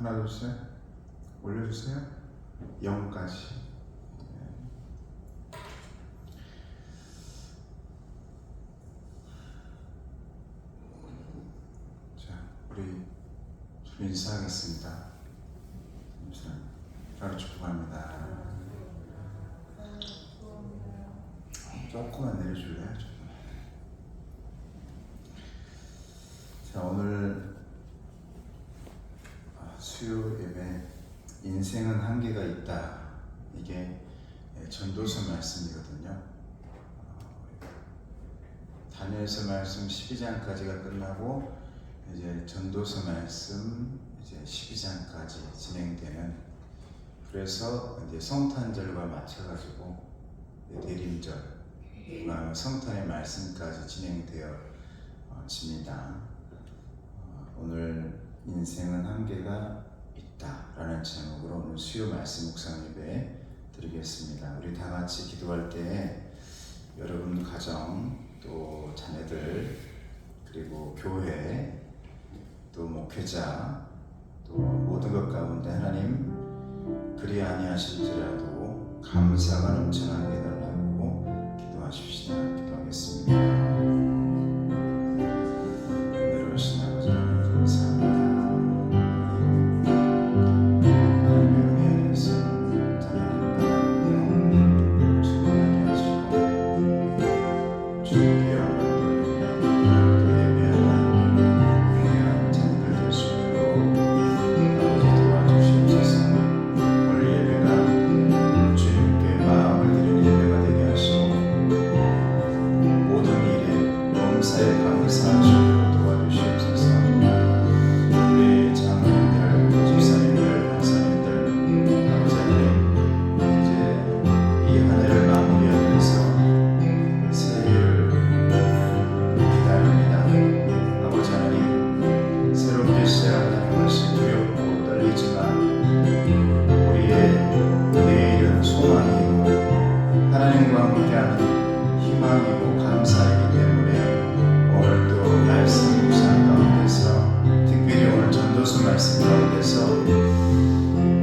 하나 둘 셋 올려주세요. 0까지. 자, 우리 좀 인사하겠습니다. 바로 축복합니다. 조금만 내려줄래요? 자, 오늘 수요 예배 인생은 한계가 있다. 이게 전도서 말씀이거든요. 다니엘서 말씀 12장까지가 끝나고 이제 전도서 말씀 이제 12장까지 진행되는, 그래서 이제 성탄절과 맞춰가지고 대림절, 성탄의 말씀까지 진행되어집니다. 오늘 인생은 한계가 있다라는 제목으로 오늘 수요 말씀 묵상 예배 드리겠습니다. 우리 다 같이 기도할 때 여러분 가정, 또 자녀들, 그리고 교회, 또 목회자, 또 모든 것 가운데 하나님 그리 아니하실지라도 감사가 넘쳐나게 해달라고 기도하십시다. 기도하겠습니다. 내려오신 아버지 하나님 감사합니다.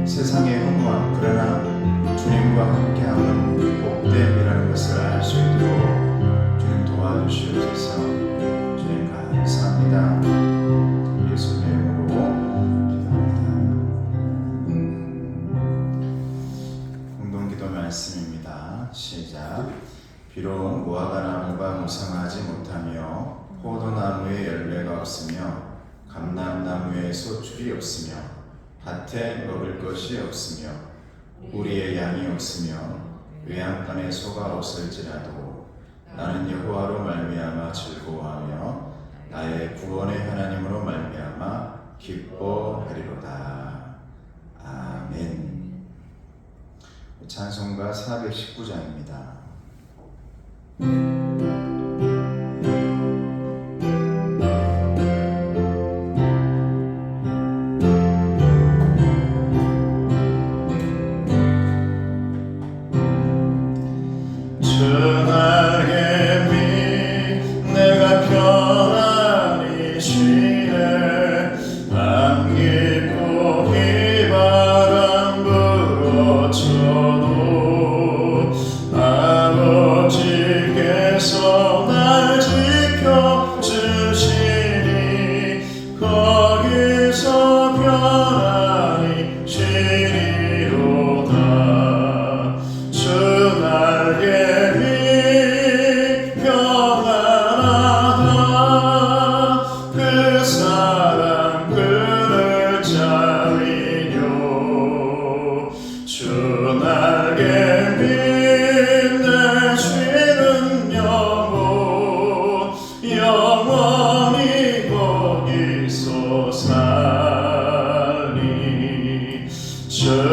세상의 허무함, 그러나 주님과 함께하는 복됨이라는 것을 알 수 있도록 주님 도와주시옵소서. 주님 감사합니다. 예수님의 이름으로 기도합니다. 공동기도 말씀입니다. 시작. 비록 무화과나무가 무성하지 못하며 포도나무에 열매가 없으며 감람나무에 소출이 없으며 밭에 먹을 것이 없으며 우리의 양이 없으며 외양간에 소가 없을지라도 나는 여호와로 말미암아 즐거워하며 나의 구원의 하나님으로 말미암아 기뻐하리로다. 아멘. 찬송가 419장입니다. 살리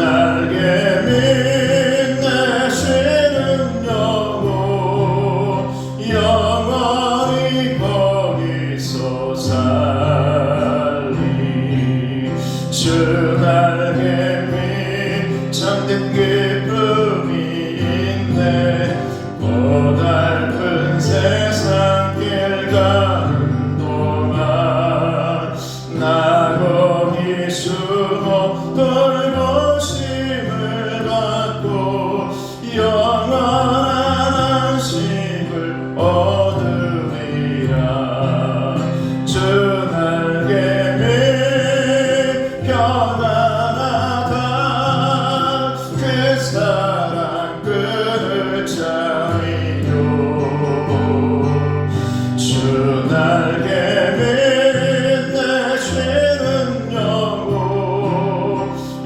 날개 밑내 쉬는 영혼 영원히 거기서 살리 주 날개 밑 잠든 기쁨이 있네 고달픈 세상 길 가는 동안 나 거기 숨어 돌보심을 받고 영원한 안식을 얻으리라 주 날개 밑 편안하다 그 사랑 끈을 차리요 주 날개 밑내 쉬는 영혼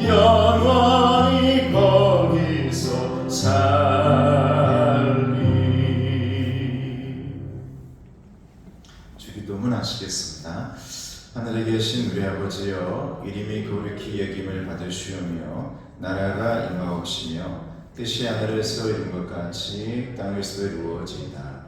영원히 거기서 살리 주기도문 하시겠습니다. 하늘에 계신 우리 아버지여 이름이 거룩히 여김을 받으시오며 나라가 임하옵시며 뜻이 하늘에서 이룬 것 같이 땅에서도 이루어지이다.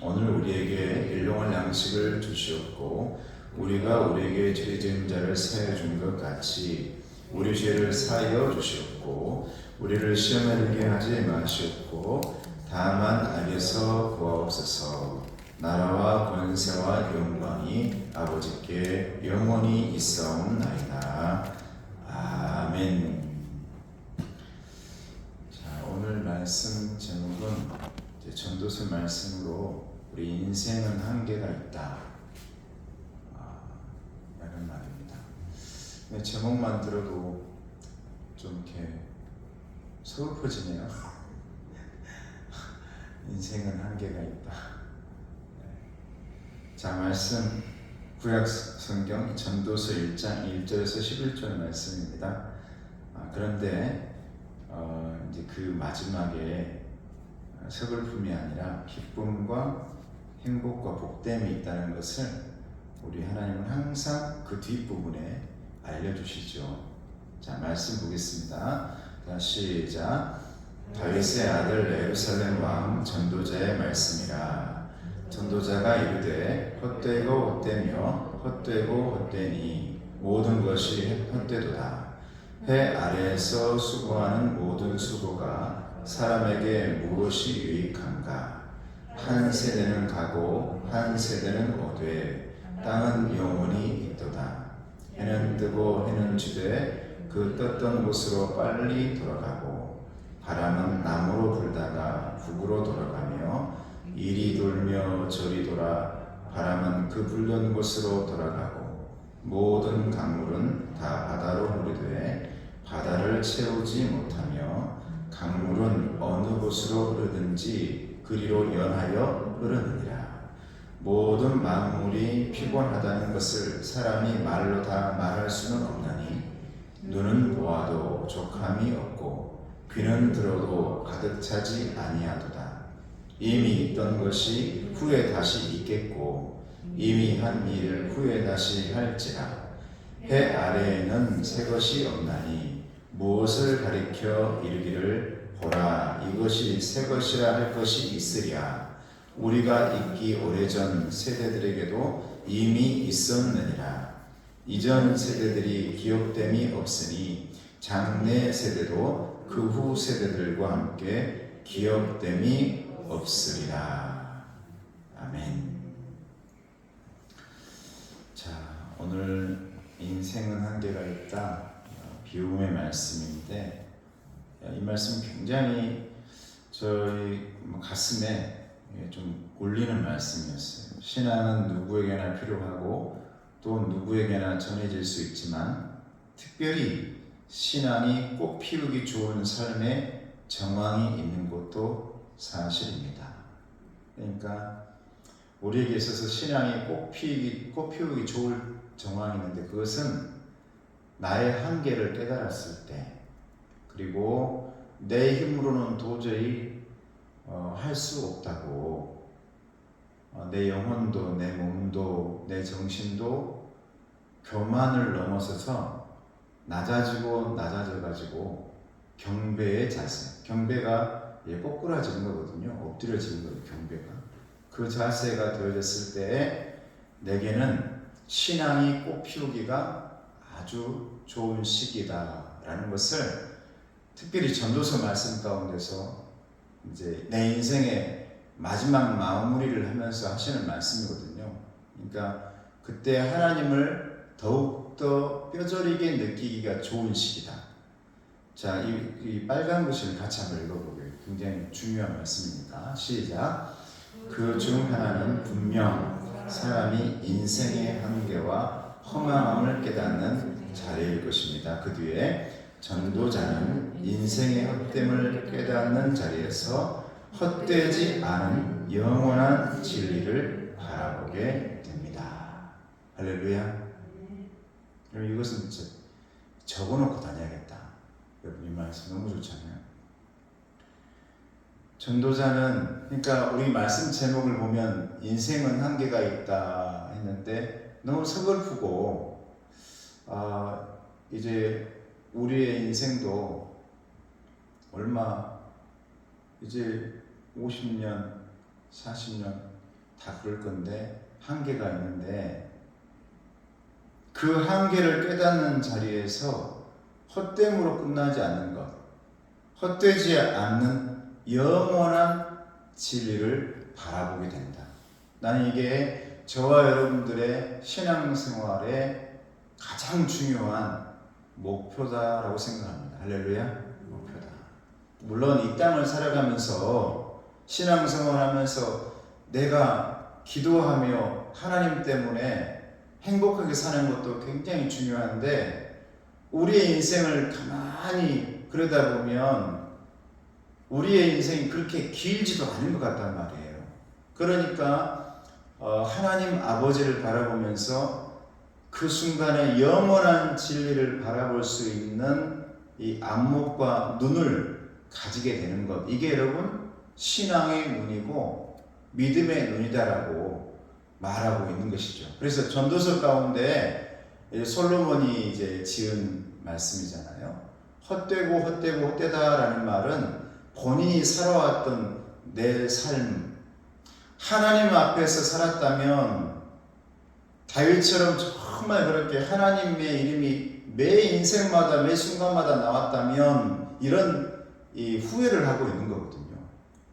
오늘 우리에게 일용할 양식을 주시옵고 우리가 우리에게 죄 지은 자를 사하여 준 것 같이 우리 죄를 사하여 주시옵고 우리를 시험에 들게 하지 마시옵고 다만 악에서 구하옵소서. 나라와 권세와 영광이 아버지께 영원히 있사옵나이다. 아멘. 자, 오늘 말씀 제목은 전도서 말씀으로 우리 인생은 한계가 있다 라는 말입니다. 제목만 들어도 좀 이렇게 서글퍼지네요. 인생은 한계가 있다. 자, 말씀 구약 성경 전도서 1장 1절에서 11절 말씀입니다. 그런데 이제 그 마지막에 서글픔이 아니라 기쁨과 행복과 복됨이 있다는 것을 우리 하나님은 항상 그 뒷부분에 알려주시죠. 자, 말씀 보겠습니다. 자, 시작. 다윗의 아들 예루살렘 왕 전도자의 말씀이라. 전도자가 이르되 헛되고 헛되며 헛되고 헛되니 모든 것이 헛되도다. 해 아래에서 수고하는 모든 수고가 사람에게 무엇이 유익한가? 한 세대는 가고 한 세대는 오되 땅은 영원히 있도다. 해는 뜨고 해는 지되 그 떴던 곳으로 빨리 돌아가고 바람은 남으로 불다가 북으로 돌아가며 이리 돌며 저리 돌아 바람은 그 불던 곳으로 돌아가고 모든 강물은 다 바다로 흐르되 바다를 채우지 못하며 강물은 어느 곳으로 흐르든지 그리로 연하여 흐르느니라. 모든 만물이 피곤하다는 것을 사람이 말로 다 말할 수는 없나니 눈은 보아도 족함이 없고 귀는 들어도 가득 차지 아니하도다. 이미 있던 것이 후에 다시 있겠고 이미 한 일을 후에 다시 할지라. 해 아래에는 새 것이 없나니 무엇을 가리켜 이르기를 보라 이것이 새 것이라 할 것이 있으랴. 우리가 있기 오래전 세대들에게도 이미 있었느니라. 이전 세대들이 기억됨이 없으니 장래 세대도 그 후 세대들과 함께 기억됨이 없으리라. 아멘. 자, 오늘 인생은 한계가 있다. 비움의 말씀인데 이 말씀 굉장히 저희 가슴에 좀 울리는 말씀이었어요. 신앙은 누구에게나 필요하고 또 누구에게나 전해질 수 있지만 특별히 신앙이 꽃 피우기 좋은 삶의 정황이 있는 것도 사실입니다. 그러니까 우리에게 있어서 신앙이 꽃 피우기 좋을 정황이 있는데 그것은 나의 한계를 깨달았을 때 그리고 내 힘으로는 도저히 할 수 없다고 내 영혼도 내 몸도 내 정신도 교만을 넘어서서 낮아져가지고 경배의 자세. 경배가 꼬꾸라지는 거거든요. 엎드려지는 거예요. 경배가. 그 자세가 되어졌을 때 내게는 신앙이 꽃피우기가 아주 좋은 시기다라는 것을 특별히 전도서 말씀 가운데서 이제 내 인생의 마지막 마무리를 하면서 하시는 말씀이거든요. 그러니까 그때 하나님을 더욱더 뼈저리게 느끼기가 좋은 시기다. 자, 이 빨간 글씨를 같이 한번 읽어보게요. 굉장히 중요한 말씀입니다. 시작. 그 중 하나는 분명 사람이 인생의 한계와 허망함을 깨닫는 자리일 것입니다. 그 뒤에 전도자는 인생의 헛됨을 깨닫는 자리에서 헛되지 않은 영원한 진리를 바라보게 됩니다. 할렐루야. 그럼 이것은 적어놓고 다녀야겠다. 여러분 이 말씀 너무 좋잖아요. 전도자는, 그러니까 우리 말씀 제목을 보면 인생은 한계가 있다 했는데 너무 서글프고, 이제 우리의 인생도 얼마 이제 50년, 40년 다 그럴 건데 한계가 있는데, 그 한계를 깨닫는 자리에서 헛됨으로 끝나지 않는 것, 헛되지 않는 영원한 진리를 바라보게 된다. 나는 이게 저와 여러분들의 신앙생활의 가장 중요한 목표다라고 생각합니다. 할렐루야. 목표다. 물론 이 땅을 살아가면서 신앙생활하면서 내가 기도하며 하나님 때문에 행복하게 사는 것도 굉장히 중요한데, 우리의 인생을 가만히 그러다 보면 우리의 인생이 그렇게 길지도 않은 것 같단 말이에요. 그러니까 하나님 아버지를 바라보면서 그 순간에 영원한 진리를 바라볼 수 있는 이 안목과 눈을 가지게 되는 것, 이게 여러분 신앙의 눈이고 믿음의 눈이다라고 말하고 있는 것이죠. 그래서 전도서 가운데 솔로몬이 이제 지은 말씀이잖아요. 헛되고 헛되고 헛되다라는 말은 본인이 살아왔던 내 삶, 하나님 앞에서 살았다면 다윗처럼 정말 그렇게 하나님의 이름이 매 인생마다 매 순간마다 나왔다면 이런 이 후회를 하고 있는 거거든요.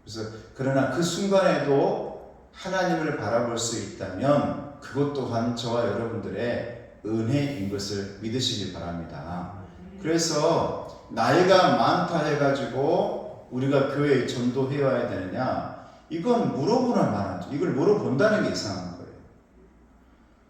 그래서 그러나 그 순간에도 하나님을 바라볼 수 있다면 그것 또한 저와 여러분들의 은혜인 것을 믿으시길 바랍니다. 그래서 나이가 많다 해가지고 우리가 교회에 전도해 와야 되느냐, 이건 물어보나 말하죠. 이걸 물어본다는 게 이상한 거예요.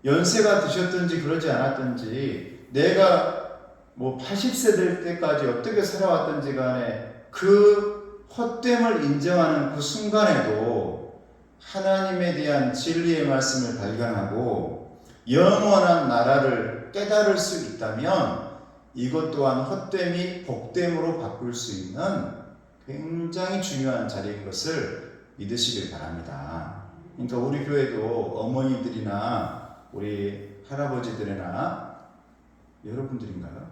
연세가 드셨든지 그러지 않았든지 내가 뭐 80세 될 때까지 어떻게 살아왔든지 간에 그 헛됨을 인정하는 그 순간에도 하나님에 대한 진리의 말씀을 발견하고 영원한 나라를 깨달을 수 있다면 이것 또한 헛됨이 복됨으로 바꿀 수 있는 굉장히 중요한 자리인 것을 믿으시길 바랍니다. 그러니까 우리 교회도 어머니들이나 우리 할아버지들이나 여러분들인가요?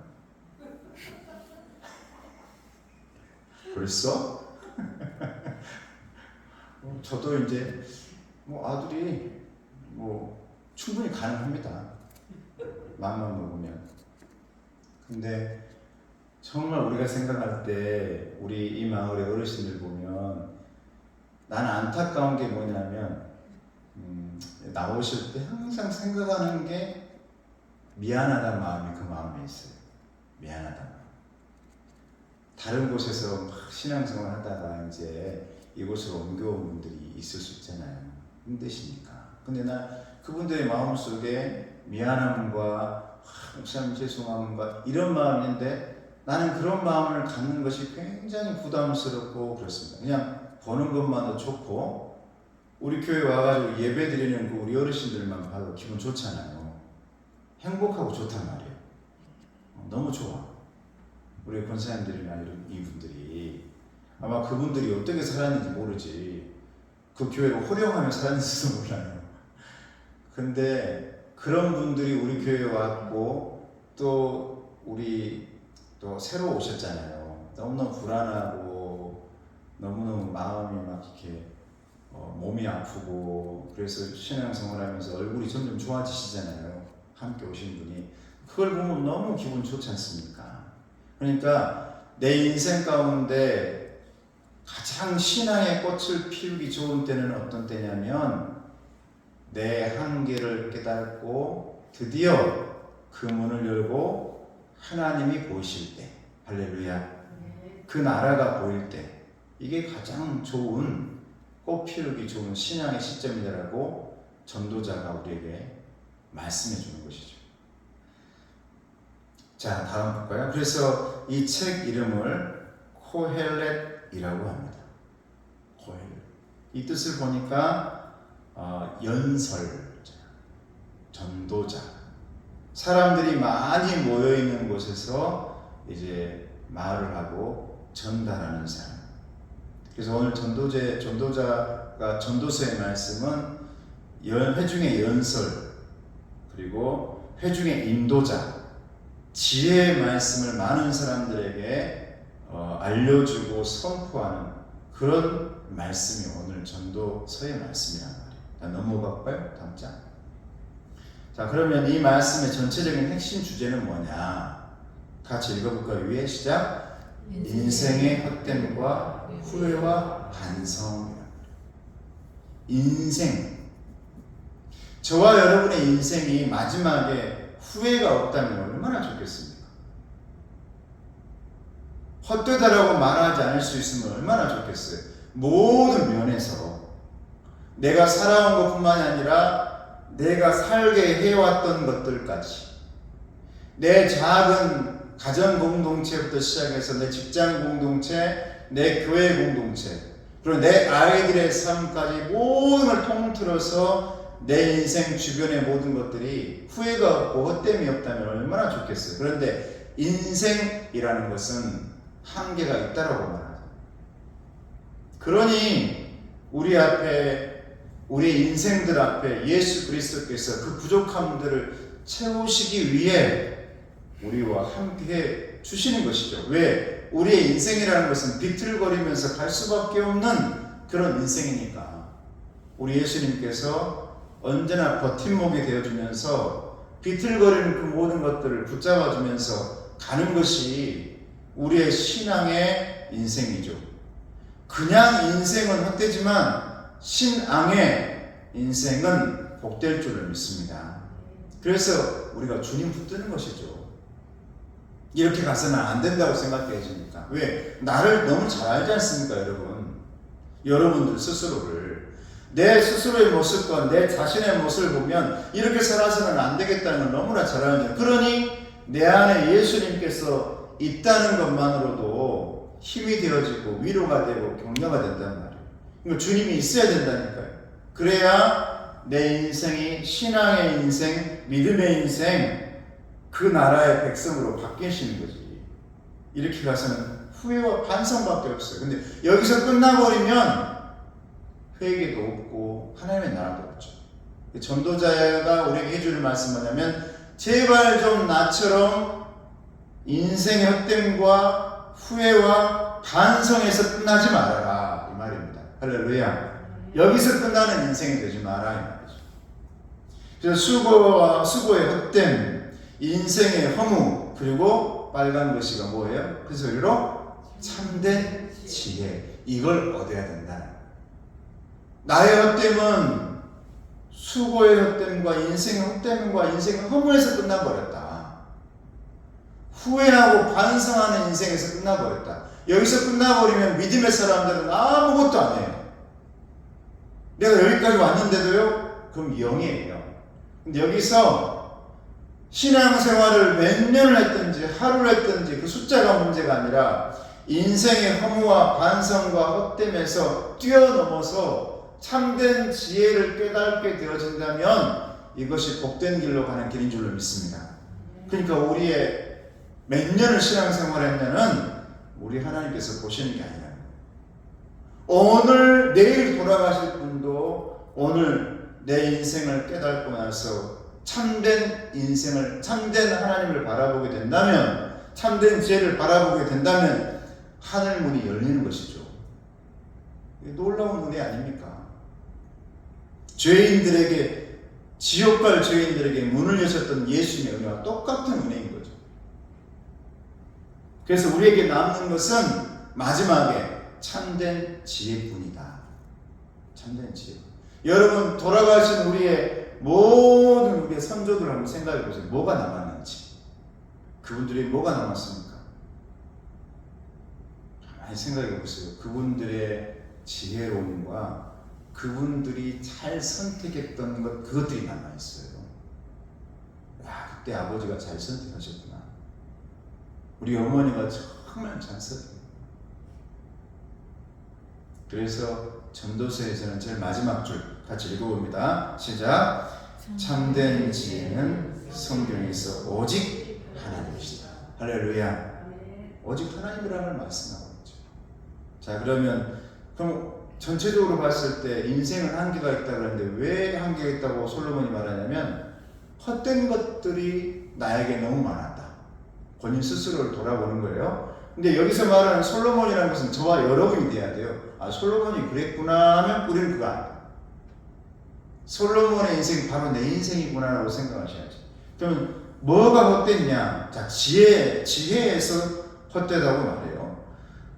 벌써? 저도 이제 아들이 충분히 가능합니다. 마음만 먹으면. 근데 정말 우리가 생각할 때 우리 이 마을의 어르신들 보면 나는 안타까운 게 뭐냐면 나오실 때 항상 생각하는 게 미안하다는 마음이 그 마음에 있어요. 미안하다는 마음. 다른 곳에서 막 신앙생활 하다가 이제 이곳으로 옮겨온 분들이 있을 수 있잖아요. 힘드시니까. 근데 나 그분들의 마음속에 미안함과 목사님 죄송함과 이런 마음인데, 나는 그런 마음을 갖는 것이 굉장히 부담스럽고 그렇습니다. 그냥 보는 것만도 좋고, 우리 교회 와가지고 예배 드리는 그 우리 어르신들만 봐도 기분 좋잖아요. 행복하고 좋단 말이에요. 너무 좋아. 우리 권사님들이나 이분들이 아마 그분들이 어떻게 살았는지 모르지, 그 교회를 호령하며 살았는지도 몰라요. 근데 그런 분들이 우리 교회에 왔고 또 우리 또 새로 오셨잖아요. 너무 너무너무 불안하고 너무너무 마음이 막 이렇게 몸이 아프고 그래서 신앙생활하면서 얼굴이 점점 좋아지시잖아요. 함께 오신 분이. 그걸 보면 너무 기분 좋지 않습니까? 그러니까 내 인생 가운데 가장 신앙의 꽃을 피우기 좋은 때는 어떤 때냐면 내 한계를 깨닫고 드디어 그 문을 열고 하나님이 보이실 때, 할렐루야, 그 나라가 보일 때, 이게 가장 좋은 꽃 피우기 좋은 신앙의 시점이라고 전도자가 우리에게 말씀해 주는 것이죠. 자, 다음 볼까요? 그래서 이 책 이름을 코헬렛이라고 합니다. 코헬렛. 이 뜻을 보니까 연설자, 전도자, 사람들이 많이 모여 있는 곳에서 이제 말을 하고 전달하는 사람. 그래서 오늘 전도자가 전도서의 말씀은 회중의 연설, 그리고 회중의 인도자, 지혜의 말씀을 많은 사람들에게 알려주고 선포하는 그런 말씀이 오늘 전도서의 말씀이란 말이에요. 넘어가 볼까요? 다음 장. 자, 그러면 이 말씀의 전체적인 핵심 주제는 뭐냐? 같이 읽어볼까요? 위에 시작. 인생의 헛됨과 후회와 반성. 인생. 저와 여러분의 인생이 마지막에 후회가 없다면 얼마나 좋겠습니까? 헛되다라고 말하지 않을 수 있으면 얼마나 좋겠어요. 모든 면에서 내가 살아온 것뿐만이 아니라 내가 살게 해왔던 것들까지, 내 작은 가정 공동체부터 시작해서 내 직장 공동체, 내 교회 공동체, 그리고 내 아이들의 삶까지 모든 걸 통틀어서 내 인생 주변의 모든 것들이 후회가 없고 헛됨이 없다면 얼마나 좋겠어요. 그런데 인생이라는 것은 한계가 있다라고 말합니다. 그러니 우리 인생들 앞에 예수 그리스도께서 그 부족함들을 채우시기 위해 우리와 함께 주시는 것이죠. 왜? 우리의 인생이라는 것은 비틀거리면서 갈 수밖에 없는 그런 인생이니까 우리 예수님께서 언제나 버팀목이 되어주면서 비틀거리는 그 모든 것들을 붙잡아주면서 가는 것이 우리의 신앙의 인생이죠. 그냥 인생은 헛되지만 신앙의 인생은 복될 줄을 믿습니다. 그래서 우리가 주님 붙드는 것이죠. 이렇게 가서는 안 된다고 생각해지니까. 왜? 나를 너무 잘 알지 않습니까, 여러분? 여러분들 스스로를. 내 스스로의 모습과 내 자신의 모습을 보면 이렇게 살아서는 안 되겠다는 걸 너무나 잘 알죠. 그러니 내 안에 예수님께서 있다는 것만으로도 힘이 되어지고 위로가 되고 격려가 된단 말이에요. 그러니까 주님이 있어야 된다니까요. 그래야 내 인생이 신앙의 인생, 믿음의 인생, 그 나라의 백성으로 바뀌시는 거지. 이렇게 가서는 후회와 반성밖에 없어요. 근데 여기서 끝나버리면 회개도 없고 하나님의 나라도 없죠. 전도자가 우리에게 해주는 말씀은 뭐냐면 제발 좀 나처럼 인생의 헛됨과 후회와 반성에서 끝나지 말아라, 이 말입니다. 할렐루야. 여기서 끝나는 인생이 되지 마라, 이 말이죠. 그래서 수고의 헛됨, 인생의 허무, 그리고 빨간 글씨가 뭐예요? 그 소리로 참된 지혜, 이걸 얻어야 된다. 나의 헛됨은 수고의 헛됨과 인생의 헛됨과 인생의 허무에서 끝나버렸다. 후회하고 반성하는 인생에서 끝나버렸다. 여기서 끝나버리면 믿음의 사람들은 아무것도 안 해요. 내가 여기까지 왔는데도요? 그럼 0이에요. 근데 여기서 신앙생활을 몇 년을 했든지 하루를 했든지 그 숫자가 문제가 아니라 인생의 허무와 반성과 헛됨에서 뛰어넘어서 참된 지혜를 깨닫게 되어진다면 이것이 복된 길로 가는 길인 줄로 믿습니다. 그러니까 우리의 몇 년을 신앙생활했냐는 우리 하나님께서 보시는 게 아니라 오늘 내일 돌아가실 분도 오늘 내 인생을 깨닫고 나서 참된 인생을, 참된 하나님을 바라보게 된다면, 참된 지혜를 바라보게 된다면 하늘 문이 열리는 것이죠. 놀라운 은혜 아닙니까? 죄인들에게, 지옥 갈 죄인들에게 문을 여셨던 예수님의 은혜와 똑같은 은혜인 거죠. 그래서 우리에게 남는 것은 마지막에 참된 지혜뿐이다. 참된 지혜. 여러분, 돌아가신 우리의 모든 우리의 선조들 한번 생각해 보세요. 뭐가 남았는지. 그분들이 뭐가 남았습니까? 많이 생각해 보세요. 그분들의 지혜로움과 그분들이 잘 선택했던 것, 그것들이 남아있어요. 야, 그때 아버지가 잘 선택하셨구나. 우리 어머니가 정말 잘 선택했구나. 그래서 전도서에서는 제일 마지막 줄 같이 읽어봅니다. 시작. 참된 지혜는 성경에서 오직 하나님이시다. 할렐루야. 오직 하나님이라는 말씀하고 있죠. 자, 그럼 전체적으로 봤을 때 인생은 한계가 있다 그러는데 왜 한계가 있다고 솔로몬이 말하냐면 헛된 것들이 나에게 너무 많았다. 본인 스스로를 돌아보는 거예요. 근데 여기서 말하는 솔로몬이라는 것은 저와 여러분이 돼야 돼요. 아, 솔로몬이 그랬구나 하면 우리는 그거 아니에요. 솔로몬의 인생이 바로 내 인생이구나라고 생각하셔야지. 그러면 뭐가 헛됐냐? 자, 지혜에서 헛되다고 말해요.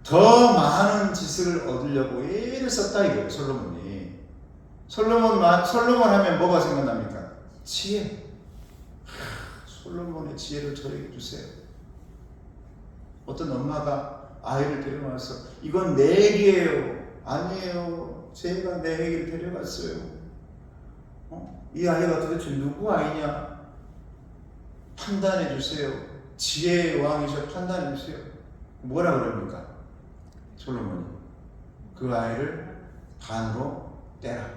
더 많은 지식을 얻으려고 애를 썼다 이거예요, 솔로몬이. 솔로몬 하면 뭐가 생각납니까? 지혜. 솔로몬의 지혜를 저에게 주세요. 어떤 엄마가 아이를 데려와서 이건 내 애기예요. 아니에요. 제가 내 애기를 데려갔어요. 이 아이가 도대체 누구 아이냐? 판단해 주세요. 지혜의 왕이셔. 판단해 주세요. 뭐라 그럽니까? 솔로몬이 그 아이를 반으로 떼라.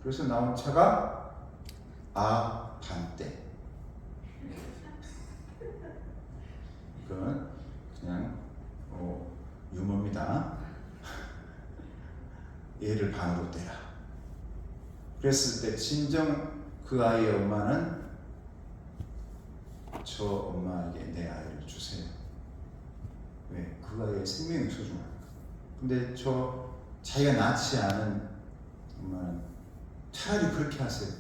그래서 나온 차가 반떼. 그건 그냥 유머입니다. 얘를 반으로 떼라. 그랬을 때 진정 그 아이의 엄마는 저 엄마에게 내 아이를 주세요. 왜? 그 아이의 생명이 소중하니까. 근데 자기가 낳지 않은 엄마는 차라리 그렇게 하세요.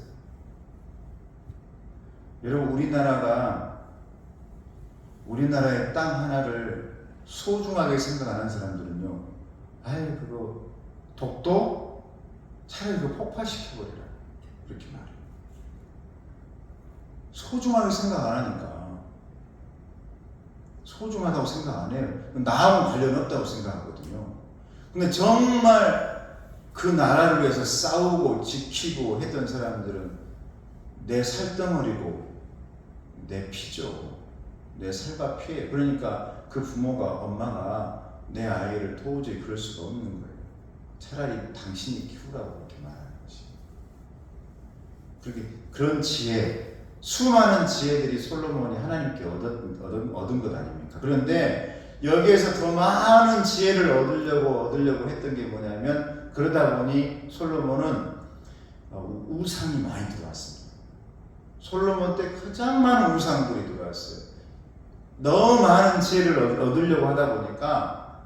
여러분, 우리나라의 땅 하나를 소중하게 생각하는 사람들은요, 아이 그거 독도 차라리 그거 폭파시켜버리라 그렇게 말해요. 소중하게 생각 안 하니까. 소중하다고 생각 안 해요. 나하고는 관련 없다고 생각하거든요. 근데 정말 그 나라를 위해서 싸우고 지키고 했던 사람들은 내 살덩어리고 내 피죠. 내 살과 피예요. 그러니까 그 엄마가 내 아이를 도저히 그럴 수가 없는 거예요. 차라리 당신이 키우라고 그렇게 말하는 것이. 그런 지혜, 수많은 지혜들이 솔로몬이 하나님께 얻은 것 아닙니까? 그런데 여기에서 더 많은 지혜를 얻으려고 했던 게 뭐냐면, 그러다 보니 솔로몬은 우상이 많이 들어왔습니다. 솔로몬 때 가장 많은 우상들이 들어왔어요. 너무 많은 지혜를 얻으려고 하다 보니까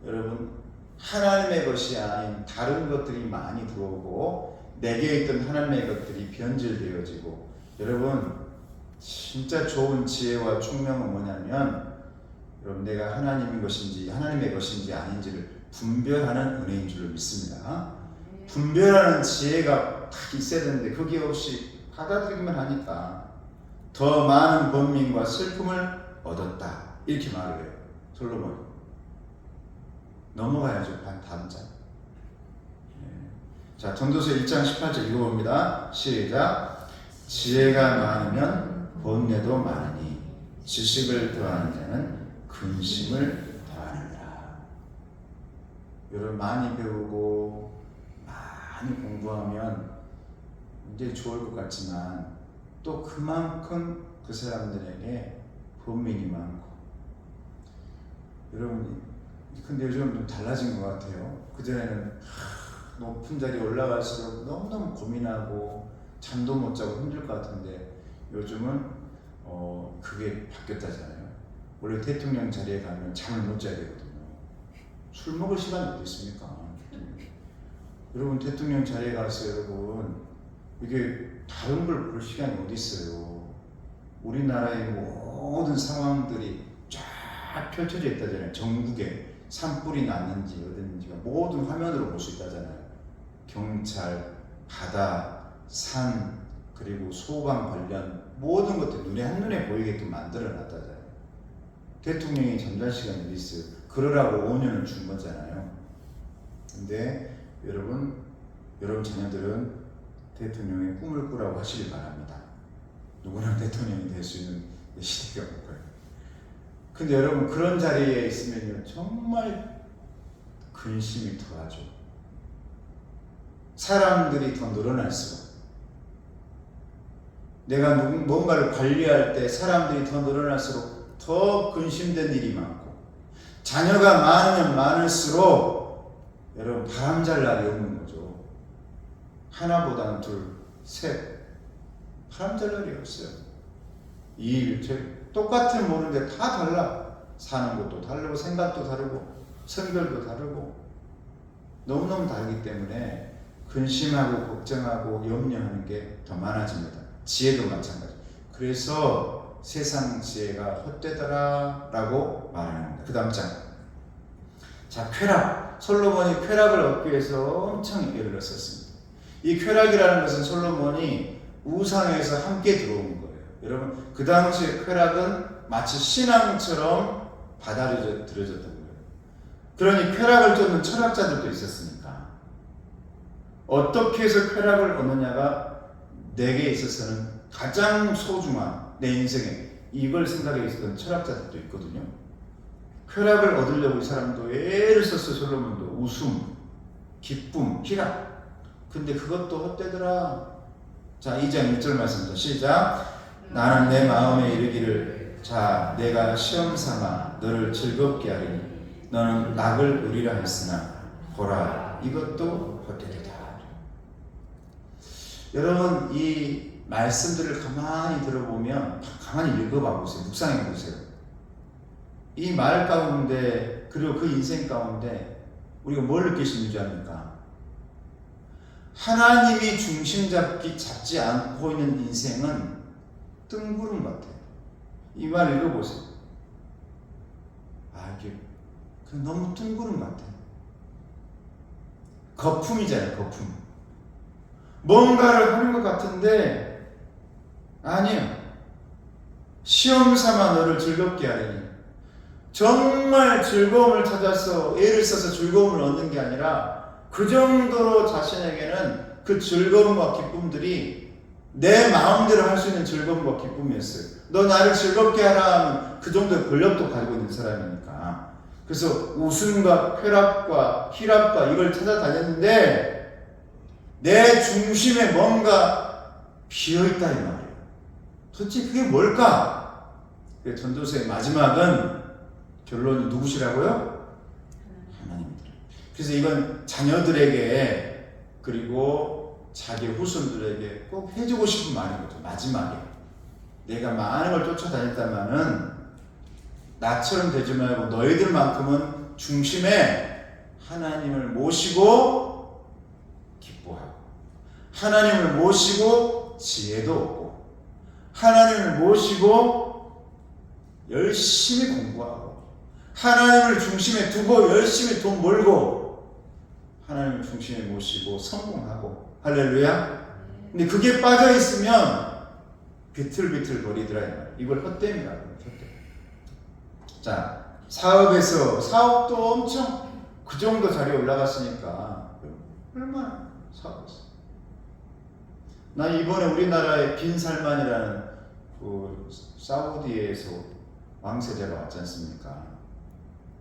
여러분, 하나님의 것이 아닌 다른 것들이 많이 들어오고 내게 있던 하나님의 것들이 변질되어지고, 여러분 진짜 좋은 지혜와 총명은 뭐냐면, 여러분 내가 하나님의 것인지 아닌지를 분별하는 은혜인 줄로 믿습니다. 분별하는 지혜가 딱 있어야 되는데 그게 없이 받아들이기만 하니까 더 많은 번민과 슬픔을 얻었다 이렇게 말을 해요, 솔로몬. 넘어가야죠. 다음 장. 자, 전도서 1장 18절 읽어봅니다. 시작. 지혜가 많으면 본뇌도 많으니 지식을 더하는 자는 근심을 더하느니라. 여러분, 많이 배우고 많이 공부하면 굉장히 좋을 것 같지만 또 그만큼 그 사람들에게 번민이 많고, 여러분 근데 요즘 좀 달라진 것 같아요. 그전에는 높은 자리에 올라갈수록 너무너무 고민하고 잠도 못 자고 힘들 것 같은데 요즘은 그게 바뀌었다잖아요. 원래 대통령 자리에 가면 잠을 못 자야 되거든요. 술 먹을 시간이 어디 있습니까? 여러분 대통령 자리에 가서 여러분 이게 다른 걸 볼 시간이 어디 있어요? 우리나라의 모든 상황들이 쫙 펼쳐져 있다잖아요. 전국에 산불이 났는지 어딘지가 모든 화면으로 볼 수 있다잖아요. 경찰, 바다, 산, 그리고 소방 관련 모든 것들 눈에 한눈에 보이게끔 만들어 놨다잖아요. 대통령이 잠잘 시간이 어디 있어요? 그러라고 5년을 준 거잖아요. 근데 여러분 자녀들은 대통령의 꿈을 꾸라고 하시길 바랍니다. 누구나 대통령이 될 수 있는 시대가 올 거예요. 근데 여러분 그런 자리에 있으면요 정말 근심이 더하죠. 사람들이 더 늘어날수록 내가 뭔가를 관리할 때 사람들이 더 늘어날수록 더 근심된 일이 많고 자녀가 많으면 많을수록 여러분 바람잘 날이 없는 거죠. 하나보다는 둘, 셋 바람잘 날이 없어요. 이 일, 똑같은 모르는데 다 달라. 사는 것도 다르고 생각도 다르고 성별도 다르고 너무너무 다르기 때문에 근심하고 걱정하고 염려하는 게 더 많아집니다. 지혜도 마찬가지. 그래서 세상 지혜가 헛되더라 라고 말합니다. 그 다음 장. 자, 쾌락. 솔로몬이 쾌락을 얻기 위해서 엄청 애를 썼습니다. 이 쾌락이라는 것은 솔로몬이 우상에서 함께 들어온 거예요. 여러분 그 당시의 쾌락은 마치 신앙처럼 받아들여졌던 거예요. 그러니 쾌락을 쫓는 철학자들도 있었으니까 어떻게 해서 쾌락을 얻느냐가 내게 있어서는 가장 소중한 내 인생에 이걸 생각해 있었던 철학자들도 있거든요. 쾌락을 얻으려고 이 사람도 애를 썼어. 솔로몬도 웃음, 기쁨, 희락. 근데 그것도 헛되더라. 자, 2장 1절 말씀부터 시작. 나는 내 마음에 이르기를 자 내가 시험 삼아 너를 즐겁게 하리니 너는 낙을 누리라 했으나 보라 이것도 헛되리다. 여러분 이 말씀들을 가만히 들어보면 가만히 읽어봐 보세요. 묵상해 보세요. 이 말 가운데 그리고 그 인생 가운데 우리가 뭘 느낄 수 있는 줄 압니까? 하나님이 중심 잡지 않고 있는 인생은 뜬구름 같아요. 이 말 읽어보세요. 이게 너무 뜬구름 같아요. 거품이잖아요. 거품. 뭔가를 하는 것 같은데 아니에요. 시험 삼아 너를 즐겁게 하리니 정말 즐거움을 찾아서 애를 써서 즐거움을 얻는 게 아니라 그 정도로 자신에게는 그 즐거움과 기쁨들이 내 마음대로 할 수 있는 즐거움과 기쁨이었어요. 너 나를 즐겁게 하라 하면 그 정도의 권력도 가지고 있는 사람이니까. 그래서 웃음과 쾌락과 희락과 이걸 찾아다녔는데 내 중심에 뭔가 비어있다 이 말이에요. 도대체 그게 뭘까? 전도서의 마지막은 결론이 누구시라고요? 하나님이더라. 그래서 이건 자녀들에게 그리고 자기 후손들에게 꼭 해주고 싶은 말인 거죠. 마지막에 내가 많은 걸 쫓아다녔다마는 나처럼 되지 말고 너희들만큼은 중심에 하나님을 모시고 기뻐하고 하나님을 모시고 지혜도 얻고 하나님을 모시고 열심히 공부하고 하나님을 중심에 두고 열심히 돈 벌고 하나님을 중심에 모시고 성공하고 할렐루야. 근데 그게 빠져 있으면 비틀비틀 거리더라 이 말. 이걸 헛됨이라고 해요. 헛됨. 자, 사업도 엄청 그 정도 자리에 올라갔으니까 얼마나 사업했어. 나 이번에 우리나라의 빈 살만이라는 그 사우디에서 왕세자가 왔지 않습니까?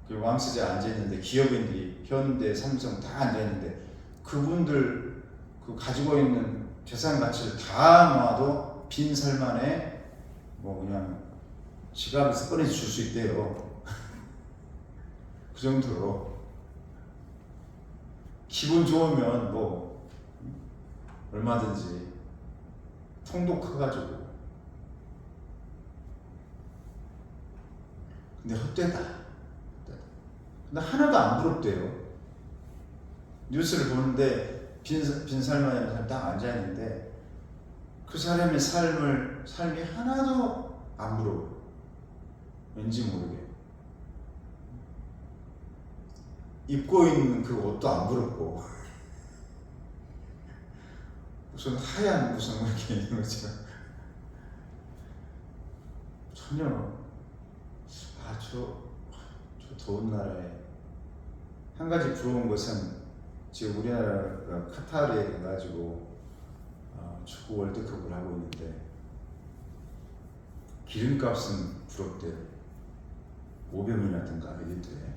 그 왕세자 앉아있는데 기업인들이 현대, 삼성 다 앉아있는데 그분들 그 가지고 있는 재산 가치를 다 모아도 빈 살만에 뭐 그냥 지갑에서 꺼내서 줄 수 있대요. 그 정도로 기분 좋으면 뭐 얼마든지 통도 커가지고. 근데 헛되다. 근데 하나도 안 부럽대요. 뉴스를 보는데 빈 살만한 사람 딱 앉아있는데 그 사람의 삶이 하나도 안 부러워요. 왠지 모르게. 입고 있는 그 옷도 안 부럽고 무슨 하얀 무슨 이렇게 있는 것처럼 전혀 저 더운 나라에 한 가지 부러운 것은 지금 우리나라가 카타르에 가가지고 축구 월드컵을 하고 있는데 기름값은 부럽대요. 500원이라든가 리터에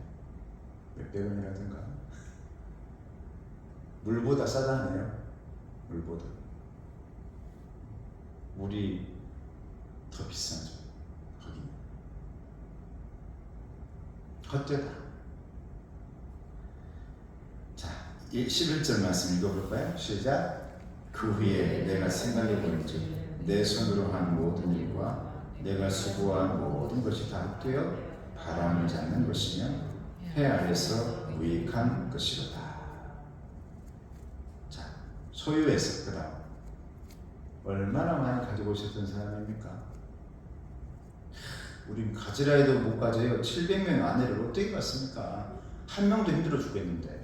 몇백 원이라든가 물보다 싸다네요. 물보다 물이 더 비싸죠. 거기는 헛되다. 자, 11절 말씀 읽어볼까요? 시작. 그 후에 내가 생각해보니즉 내 손으로 한 모든 일과 내가 수고한 모든 것이 다 헛되어 바람을 잡는 것이며 해 아래서 무익한 것이로다. 자, 소유해서 그 다음 얼마나 많이 가지고 있었던 사람입니까? 우린 가지라 해도 못 가져요. 700명의 아내를 어떻게 갖습니까? 한 명도 힘들어 죽겠는데.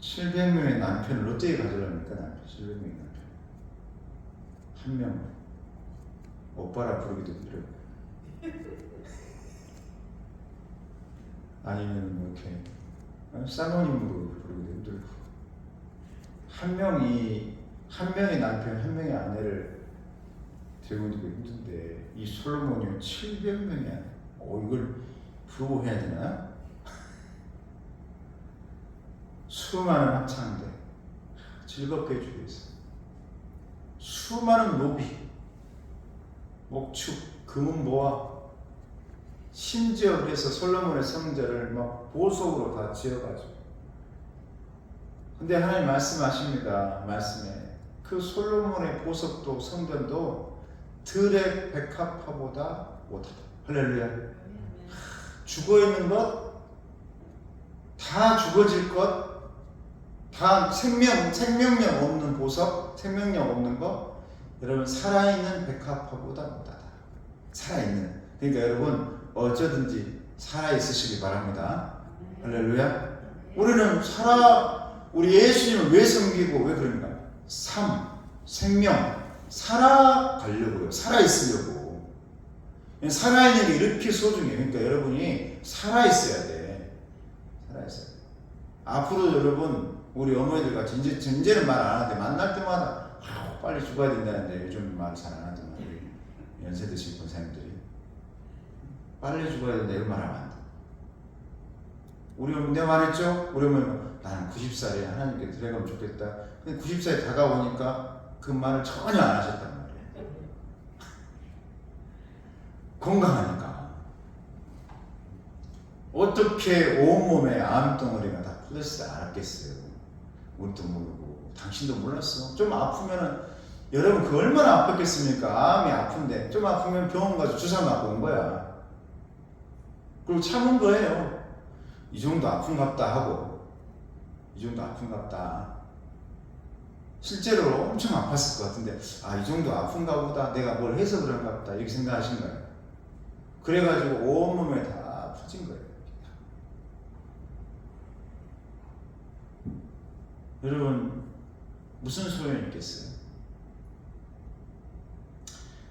700명의 남편을 어떻게 가져갑니까? 700명의 남편 한 명 오빠라 부르기도 힘들어요. 아니면 뭐 이렇게 사모님으로 부르기도 힘들고 한 명의 남편 한 명의 아내를 데우기도 힘든데 이 솔로몬이 700명의 아내 이걸 부러워해야 되나? 수많은 합창대 즐겁게 해주고 있어. 수많은 노비, 목축, 금은보화, 심지어 그래서 솔로몬의 성전을 막 보석으로 다 지어가지고. 근데 하나님 말씀하십니다. 말씀에 그 솔로몬의 보석도 성전도 들의 백합화보다 못하다. 할렐루야. 죽어있는 것, 다 죽어질 것, 다 생명력 없는 보석, 생명력 없는 거, 여러분 살아있는 백합화보다 못하다. 살아있는. 그러니까 여러분 어쩌든지 살아있으시기 바랍니다. 할렐루야. 우리는 우리 예수님을 왜 섬기고 왜 그런가? 생명, 살아가려고요. 살아있으려고. 살아있는 게 이렇게 소중해요. 그러니까 여러분이 살아있어야 돼. 살아있어야 돼. 앞으로 여러분 우리 어머니들 같이 이제는 말 안 하는데 만날 때마다 빨리 죽어야 된다는데 요즘 말 잘 안 하지만 우리 연세 드신 권사님들이 빨리 죽어야 된다 이런 말 하면 안 돼. 우리 어머니 내가 말했죠? 우리 어머니 나는 90살에 하나님께 드려가면 좋겠다. 근데 90살이 다가오니까 그 말을 전혀 안 하셨단 말이에요. 건강하니까. 어떻게 온몸에 암덩어리가 다 풀렸을 때 알았겠어요. 우리도 모르고 당신도 몰랐어. 좀 아프면은 여러분 그 얼마나 아팠겠습니까? 암이 아픈데 좀 아프면 병원 가서 주사 맞고 온 거야. 그리고 참은 거예요. 이 정도 아픈갑다 하고 이 정도 아픈갑다. 실제로 엄청 아팠을 것 같은데 이 정도 아픈가 보다. 내가 뭘 해서 그런가 보다. 이렇게 생각하신 거예요. 그래가지고 온몸에 다 퍼진 거예요. 여러분 무슨 소용이 있겠어요?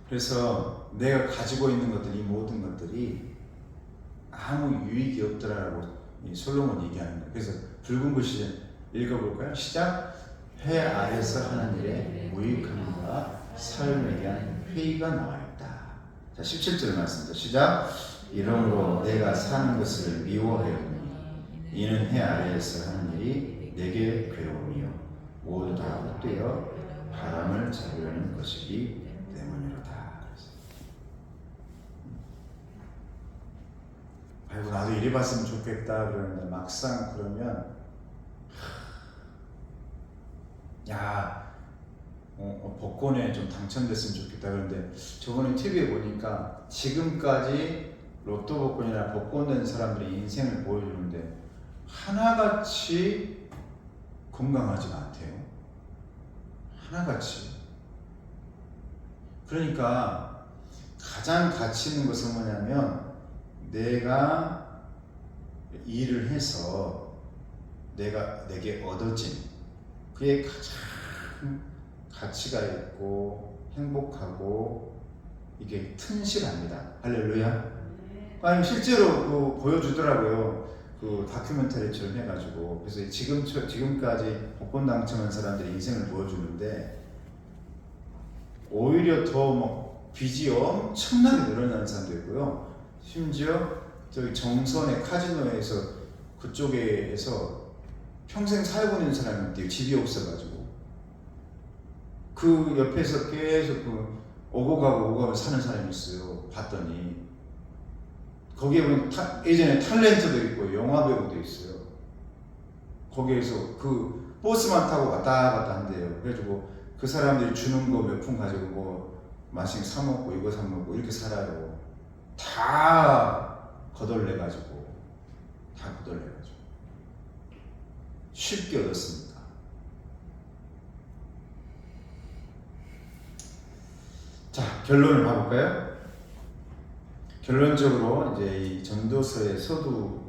그래서 내가 가지고 있는 것들, 이 모든 것들이 아무 유익이 없더라라고 솔로몬이 얘기하는 거예요. 그래서 붉은 글씨 읽어볼까요? 시작. 해 아래서 하는 일에 무익함과 삶에 대한 회의가 나와있다. 자, 17절 말씀입니다. 시작. 이러므로 내가 사는 것을 미워하였느니 이는 해 아래에서 하는 일이 내게 괴로움이요 모두 다 헛되어 바람을 잡으려는 것이기 때문이로다. 아이고 나도 이래 봤으면 좋겠다 그러는데 막상 그러면 복권에 좀 당첨됐으면 좋겠다. 그런데 저번에 TV에 보니까 지금까지 로또 복권이나 복권된 사람들의 인생을 보여주는데 하나같이 건강하지가 않대요. 하나같이. 그러니까 가장 가치 있는 것은 뭐냐면 내가 일을 해서 내게 얻어진 그게 가장 가치가 있고 행복하고 이게 튼실합니다. 할렐루야. 아니 실제로 그 보여주더라고요. 그 다큐멘터리처럼 해가지고 그래서 지금까지 복권 당첨한 사람들의 인생을 보여주는데 오히려 더 뭐 빚이 엄청나게 늘어나는 사람도 있고요. 심지어 저기 정선의 카지노에서 그쪽에서 평생 살고 있는 사람이 있대요. 집이 없어가지고 그 옆에서 계속 그 오고 가고 사는 사람이 있어요. 봤더니 거기에 보면 예전에 탤런트도 있고 영화배우도 있어요. 거기에서 그 버스만 타고 왔다 갔다 한대요. 그래가지고 그 사람들이 주는 거 몇 푼 가지고 뭐 맛있는 거 사 먹고 이거 사 먹고 이렇게 살아요. 다 거덜내가지고 쉽게 얻었습니다. 자, 결론을 봐볼까요? 결론적으로 이제 이 전도서의 서두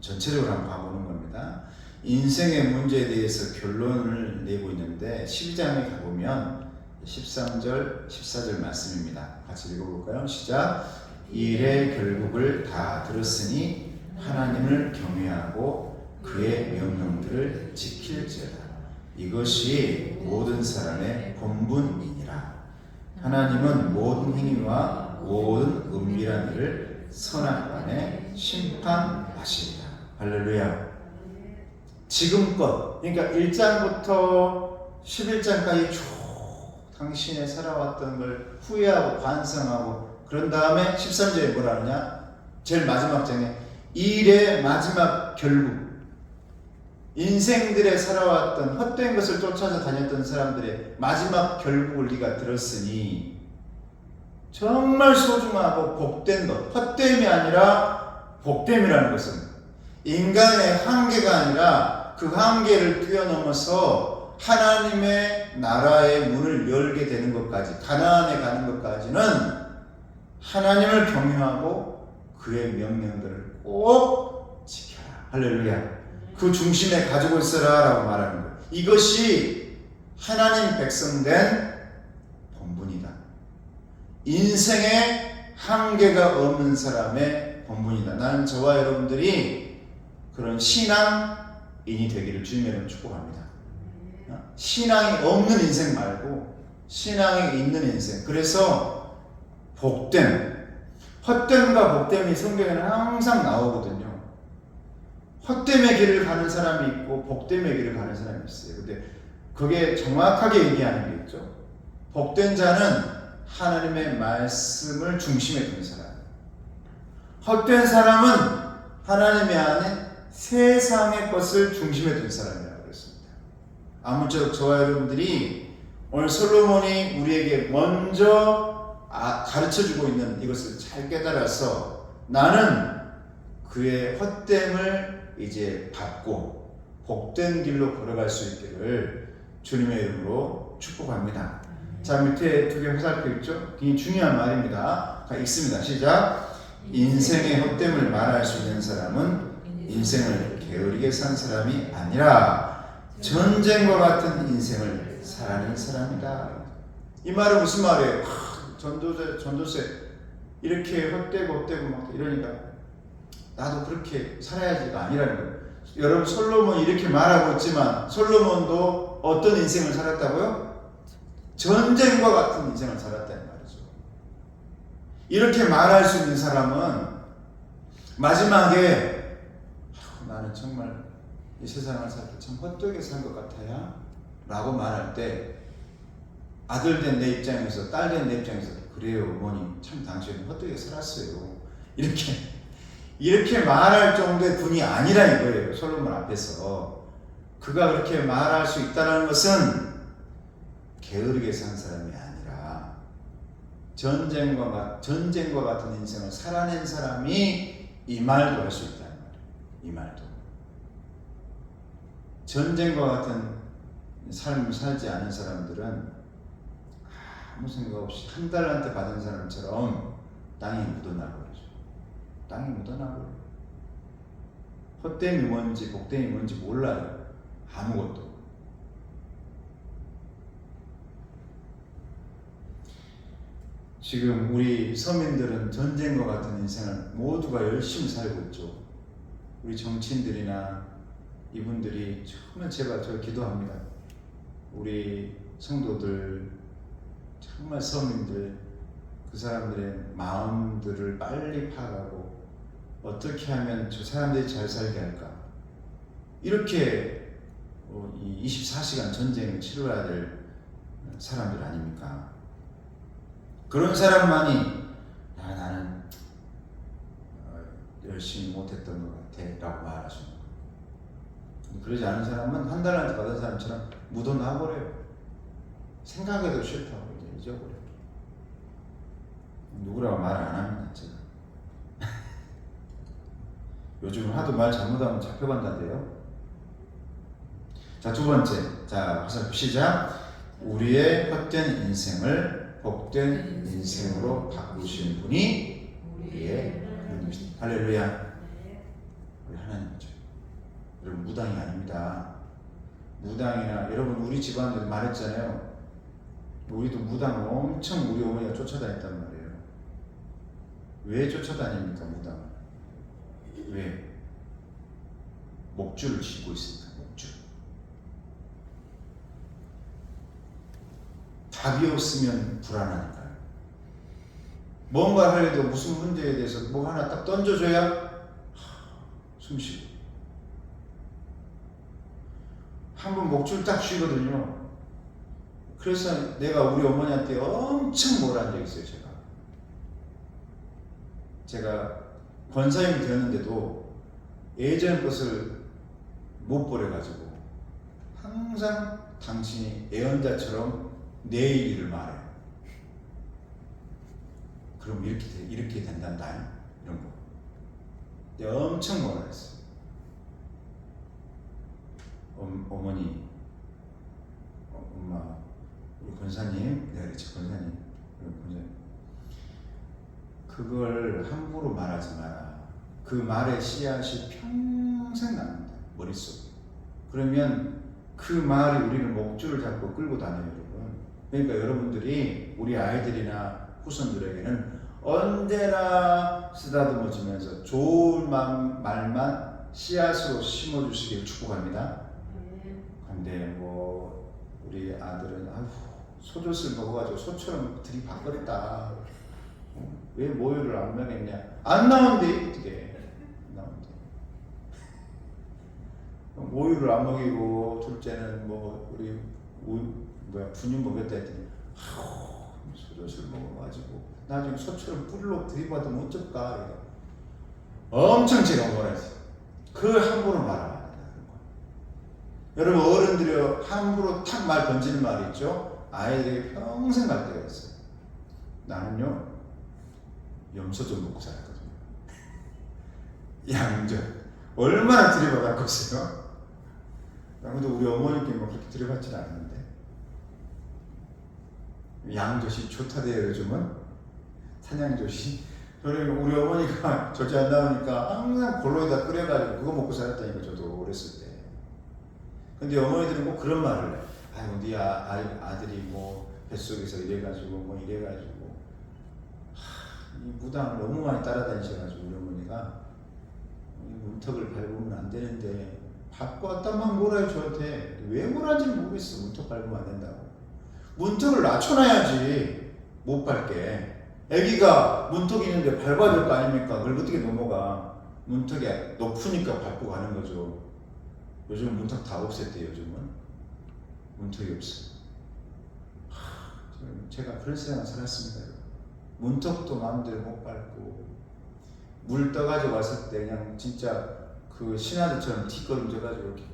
전체적으로 한번 봐보는 겁니다. 인생의 문제에 대해서 결론을 내고 있는데 12장에 가보면 13절, 14절 말씀입니다. 같이 읽어볼까요? 시작. 이 일의 결국을 다 들었으니 하나님을 경외하고 그의 명령들을 지킬지어다. 이것이 모든 사람의 본분이니라. 하나님은 모든 행위와 모든 은밀한 일을 선악간에 심판하시리라. 할렐루야. 지금껏 그러니까 1장부터 11장까지 쭉 당신의 살아왔던 걸 후회하고 반성하고 그런 다음에 13절에 뭐라 하느냐? 제일 마지막 장에 일의 마지막 결국 인생들의 살아왔던 헛된 것을 쫓아서 다녔던 사람들의 마지막 결국을 네가 들었으니 정말 소중하고 복된 것, 헛됨이 아니라 복됨이라는 것은 인간의 한계가 아니라 그 한계를 뛰어넘어서 하나님의 나라의 문을 열게 되는 것까지, 가나안에 가는 것까지는 하나님을 경외하고 그의 명령들을 꼭 지켜라. 할렐루야. 그 중심에 가지고 있어라 라고 말하는 거예요. 이것이 하나님 백성된 본분이다. 인생에 한계가 없는 사람의 본분이다. 나는 저와 여러분들이 그런 신앙인이 되기를 주님의 이름으로 축복합니다. 신앙이 없는 인생 말고 신앙이 있는 인생. 그래서 복됨, 헛됨과 복됨이 성경에는 항상 나오거든요. 헛됨의 길을 가는 사람이 있고 복됨의 길을 가는 사람이 있어요. 근데 그게 정확하게 얘기하는 게 있죠. 복된 자는 하나님의 말씀을 중심에 두는 사람. 헛된 사람은 하나님이 아닌 세상의 것을 중심에 둔 사람이라고 그랬습니다. 아무쪼록 저와 여러분들이 오늘 솔로몬이 우리에게 먼저 가르쳐주고 있는 이것을 잘 깨달아서 나는 그의 헛됨을 이제 받고 복된 길로 걸어갈 수 있기를 주님의 이름으로 축복합니다. 자, 밑에 두 개 화살표 있죠? 굉장히 중요한 말입니다. 읽습니다. 시작. 인생의 헛됨을 말할 수 있는 사람은 인생을 게으르게 산 사람이 아니라 전쟁과 같은 인생을 살아낸 사람이다. 이 말은 무슨 말이에요? 전도세 이렇게 헛되고 막 이러니까 나도 그렇게 살아야지가 아니라는 거예요. 여러분 솔로몬이 이렇게 말하고 있지만 솔로몬도 어떤 인생을 살았다고요? 전쟁과 같은 인생을 살았다는 말이죠. 이렇게 말할 수 있는 사람은 마지막에 나는 정말 이 세상을 살 때 참 헛되게 산 것 같아요 라고 말할 때 아들 된 내 입장에서 딸 된 내 입장에서 그래요 어머니 참 당신은 헛되게 살았어요 이렇게 말할 정도의 분이 아니라 이거예요. 솔로몬 앞에서 그가 그렇게 말할 수 있다는 것은 게으르게 산 사람이 아니라 전쟁과 같은 인생을 살아낸 사람이 이 말도 할 수 있다는 말이에요. 이 말도. 전쟁과 같은 삶을 살지 않은 사람들은 아무 생각 없이 한 달란트 받은 사람처럼 땅에 묻어나버리죠. 땅에 묻어나버려요. 헛됨이 뭔지 복됨이 뭔지 몰라요. 아무것도. 지금 우리 서민들은 전쟁과 같은 인생을 모두가 열심히 살고 있죠. 우리 정치인들이나 이분들이 정말 제발 저 기도합니다. 우리 성도들, 정말 서민들, 그 사람들의 마음들을 빨리 파악하고 어떻게 하면 저 사람들이 잘 살게 할까. 이렇게 이 24시간 전쟁을 치러야 될 사람들 아닙니까? 그런 사람만이 나는 열심히 못했던 것 같아 라고 말하시는 거예요. 그러지 않은 사람은 한 달란트 받은 사람처럼 묻어나버려요. 생각해도 싫다고 이제 잊어버려요. 누구라고 말을 안 합니다. 제가 요즘 하도 말 잘못하면 잡혀간다는데요. 자, 두 번째. 자, 화살표 시작. 우리의 헛된 인생을 복된 인생으로 바꾸신 분이 우리의 하나님이십니다. 할렐루야. 우리 하나님이죠. 여러분 무당이 아닙니다. 무당이나 여러분 우리 집안에도 말했잖아요. 우리도 무당을 엄청 우리 어머니가 쫓아다녔단 말이에요. 왜 쫓아다닙니까 무당을? 왜? 목줄을 쥐고 있으니까. 목줄. 답이 없으면 불안하니까요. 뭔가 하려도 무슨 문제에 대해서 뭐 하나 딱 던져줘야 숨쉬고. 한번 목줄 딱 쥐거든요. 그래서 내가 우리 어머니한테 엄청 뭐라 한 적이 있어요. 제가 권사님이 되었는데도 예전 것을 못 버려가지고 항상 당신이 애언자처럼 내 얘기를 말해요. 그럼 이렇게 된단다 이런 거. 내가 엄청 뭐라 했어요. 어머니, 엄마, 우리 권사님, 내가 그랬지 권사님, 그걸 함부로 말하지 마라. 그 말의 씨앗이 평생 남는다 머릿속에. 그러면 그 말이 우리를 목줄을 잡고 끌고 다녀요, 여러분. 그러니까 여러분들이 우리 아이들이나 후손들에게는 언제나 쓰다듬어주면서 좋은 말만 씨앗으로 심어주시길 축복합니다. 근데 뭐 우리 아들은 소젖을 먹어가지고 소처럼 들이박거렸다. 왜 모유를 안 먹였냐? 안 나온대. 어떻게 나온대? 모유를 안 먹이고 둘째는 뭐 우리 분유 먹였다 했더니 소젖을 먹어가지고 나중에 소처럼 뿔로 들이받으면 어쩔까? 엄청 제가 뭐라 했어요. 그 함부로 말하면 안 된다. 여러분 어른들이 함부로 탁 말 던지는 말이 있죠. 아이들이 평생 갈 때가 있어요. 나는요 염소 좀 먹고 살았거든요. 양전 얼마나 들이받았겠어요. 아무도 우리 어머니께 뭐 그렇게 들이받지는 않는데 양젓이 좋다대요 요즘은. 산양젓이. 저는 우리 어머니가 젖이 안 나오니까 항상 골로에다 끓여가지고 그거 먹고 살았다니까 저도 어렸을 때. 근데 어머니들은 꼭 그런 말을 해. 아이고 네 아들이 뭐 뱃속에서 이래가지고 뭐 이래가지고 이 무당을 너무 많이 따라다니셔가지고 우리 어머니가 문턱을 밟으면 안 되는데 밟고 왔다만 뭐라 해 저한테. 왜 뭐라는지 모르겠어. 문턱 밟으면 안 된다고. 문턱을 낮춰놔야지 못 밟게. 애기가 문턱이 있는데 밟아야 될 거 아닙니까? 그걸 어떻게 넘어가. 문턱이 높으니까 밟고 가는 거죠. 요즘은 문턱 다 없앴대요. 요즘은 문턱이 없어. 제가 그런 세상을 살았습니다. 문턱도 마음대로 못 밟고 물 떠가지고 왔을 때 그냥 진짜 그 신하들처럼 뒷걸음져가지고 이렇게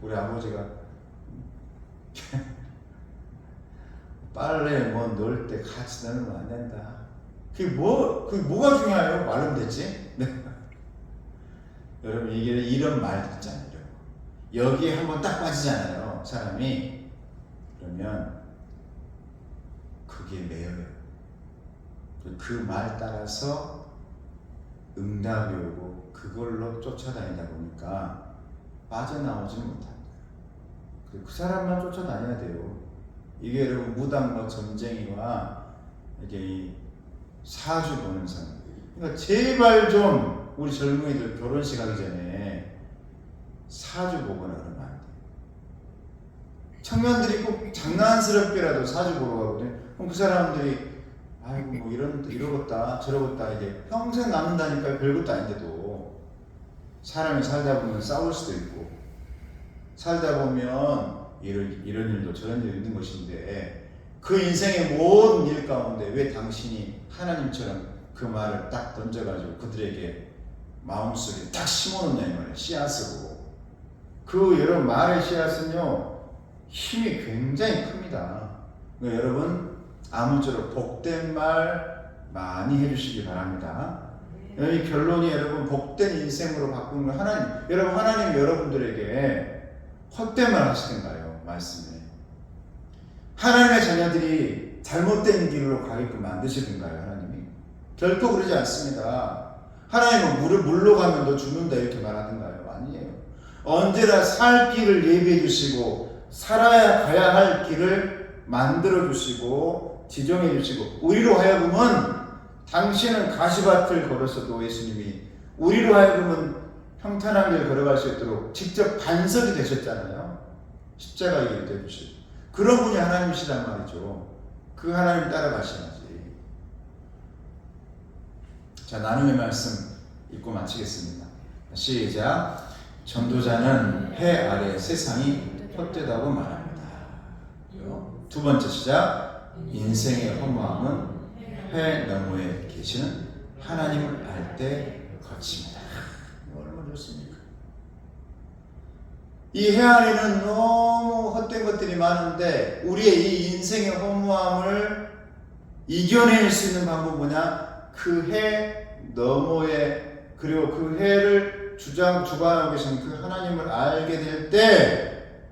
우리 아버지가 빨래 뭐 넣을 때 같이 넣으면 안 된다. 그게 뭐가 중요해요? 말은 됐지? 네. 여러분, 이게 이런 말들 있잖아요. 여기에 한번 딱 빠지잖아요, 사람이. 그러면 그게 매여요. 그 말 따라서 응답이 오고 그걸로 쫓아다니다 보니까 빠져나오지 못합니다. 그 사람만 쫓아다녀야 돼요. 이게 여러분, 무당과 점쟁이와 이게 사주 보는 사람. 그러니까 제발 좀 우리 젊은이들 결혼식 하기 전에 사주 보거나 그러면 안 돼요. 청년들이 꼭 장난스럽게라도 사주 보러 가거든요. 그럼 그 사람들이 아이고 뭐 이러겠다 저러겠다 이게 평생 남는다니까. 별것도 아닌데도 사람이 살다 보면 싸울 수도 있고 살다 보면 이런 일도 저런 일도 있는 것인데 그 인생의 모든 일 가운데 왜 당신이 하나님처럼 그 말을 딱 던져가지고 그들에게 마음속에 딱 심어놓냐 이 말이에요. 씨앗으로. 그 여러분 말의 씨앗은요 힘이 굉장히 큽니다. 그러니까 여러분 아무쪼록 복된 말 많이 해주시기 바랍니다. 이 결론이 여러분 복된 인생으로 바꾸는 거 하나님. 여러분 하나님 여러분들에게 헛된 말 하시던가요? 말씀에 하나님의 자녀들이 잘못된 길로 가게끔 만드시던가요? 하나님이 결코 그러지 않습니다. 하나님은 물로 가면 너 죽는다 이렇게 말하던가요? 아니에요. 언제나 살 길을 예비해 주시고 살아야 가야 할 길을 만들어 주시고 지정해 주시고 우리로 하여금은 당신은 가시밭을 걸었어도 예수님이 우리로 하여금은 평탄한 길 걸어갈 수 있도록 직접 반석이 되셨잖아요. 십자가의 길이 되주시고 그런 분이 하나님이시단 말이죠. 그 하나님 따라가셔야지. 자, 나눔의 말씀 읽고 마치겠습니다. 시작. 전도자는 해 아래 세상이 헛되다고 말합니다. 두 번째 시작. 인생의 허무함은 해 너머에 계시는 하나님을 알 때 거칩니다. 얼마나 좋습니까? 이 해 안에는 너무 헛된 것들이 많은데 우리의 이 인생의 허무함을 이겨낼 수 있는 방법은 뭐냐? 그 해 너머에 그리고 그 해를 주관하고 계신 그 하나님을 알게 될 때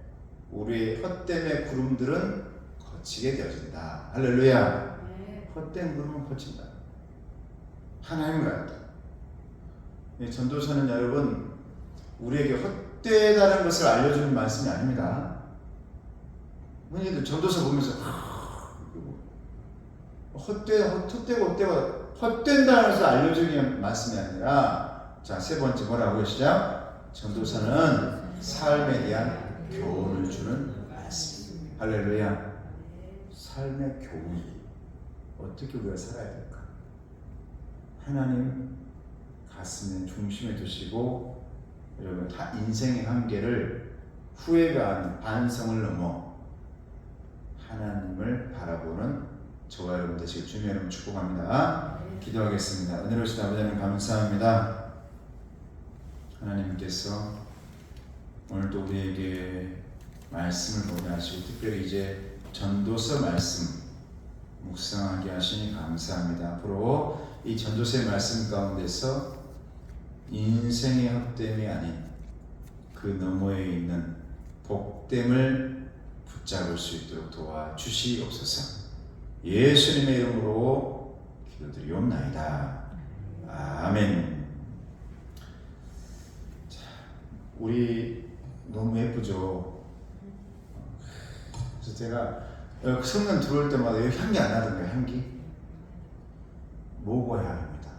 우리의 헛됨의 구름들은 거치게 되어진다. 할렐루야. 헛된 구름은 거친다. 하나님을 알다. 전도서는 여러분 우리에게 헛되다는 것을 알려주는 말씀이 아닙니다. 흔히들 전도서 보면서 헛된다는 것을 알려주는 말씀이 아니라 자, 세 번째 뭐라고요? 시작. 전도서는 삶에 대한 교훈을 주는 말씀. 할렐루야. 삶의 교훈. 어떻게 우리가 살아야 될까? 하나님 가슴에 중심에 두시고 여러분 다 인생의 한계를 후회가 아닌 반성을 넘어 하나님을 바라보는 저와 여러분 되시길 주님의 이름으로 축복합니다. 기도하겠습니다. 은혜로우신 아버지 하나님 감사합니다. 하나님께서 오늘도 우리에게 말씀을 보게 하시고 특별히 이제 전도서 말씀 묵상하게 하시니 감사합니다. 앞으로 이 전도서의 말씀 가운데서 인생의 헛됨이 아닌 그 너머에 있는 복됨을 붙잡을 수 있도록 도와주시옵소서. 예수님의 이름으로 기도드리옵나이다. 아멘. 자, 우리 너무 예쁘죠? 그래서 제가 성령 들어올 때마다 여기 향기 안 나던가요? 향기? 모과향입니다.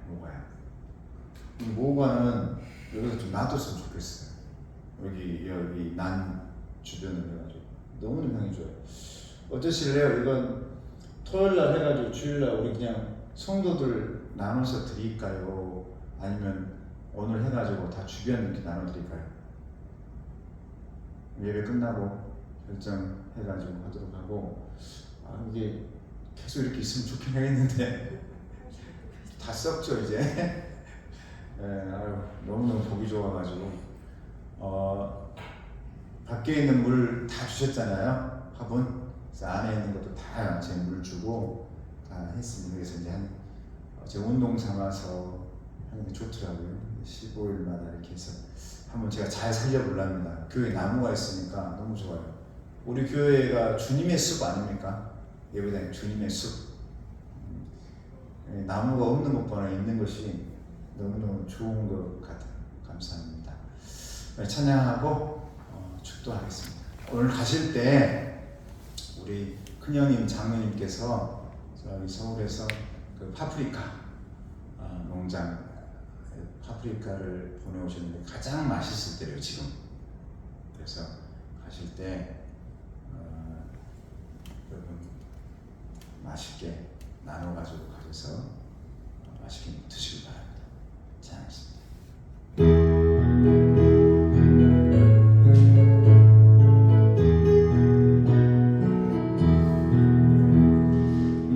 모과향. 이 모과는 여기서 좀 놔뒀으면 좋겠어요. 여기 난 주변을 해가지고 너무 향이 좋아요. 어떠실래요? 이건 토요일날 해가지고 주일날 우리 그냥 성도들 나눠서 드릴까요? 아니면 오늘 해가지고 다 주변 이렇게 나눠드릴까요? 예배 끝나고 결정해가지고 하도록 하고 이게 계속 이렇게 있으면 좋긴 하겠는데 다 썩죠 이제. 너무너무 보기 좋아가지고 밖에 있는 물 다 주셨잖아요. 화분 그래서 안에 있는 것도 다 제 물 주고 다 했습니다. 그래서 이제 제 운동 삼아서 하는 게 좋더라고요. 15일마다 이렇게 해서 한번 제가 잘 살려보랍니다. 교회 나무가 있으니까 너무 좋아요. 우리 교회가 주님의 숲 아닙니까? 예배당이 주님의 숲. 나무가 없는 것보다 있는 것이 너무너무 좋은 것 같아요. 감사합니다. 찬양하고 축도하겠습니다. 오늘 가실 때 우리 큰형님 장로님께서 저희 서울에서 그 파프리카 농장 파프리카를 보내오셨는데 가장 맛있을 때래요 지금. 그래서 가실 때 여러분 맛있게 나눠가지고 가셔서 맛있게 드시길 바랍니다. 찬양하겠습니다.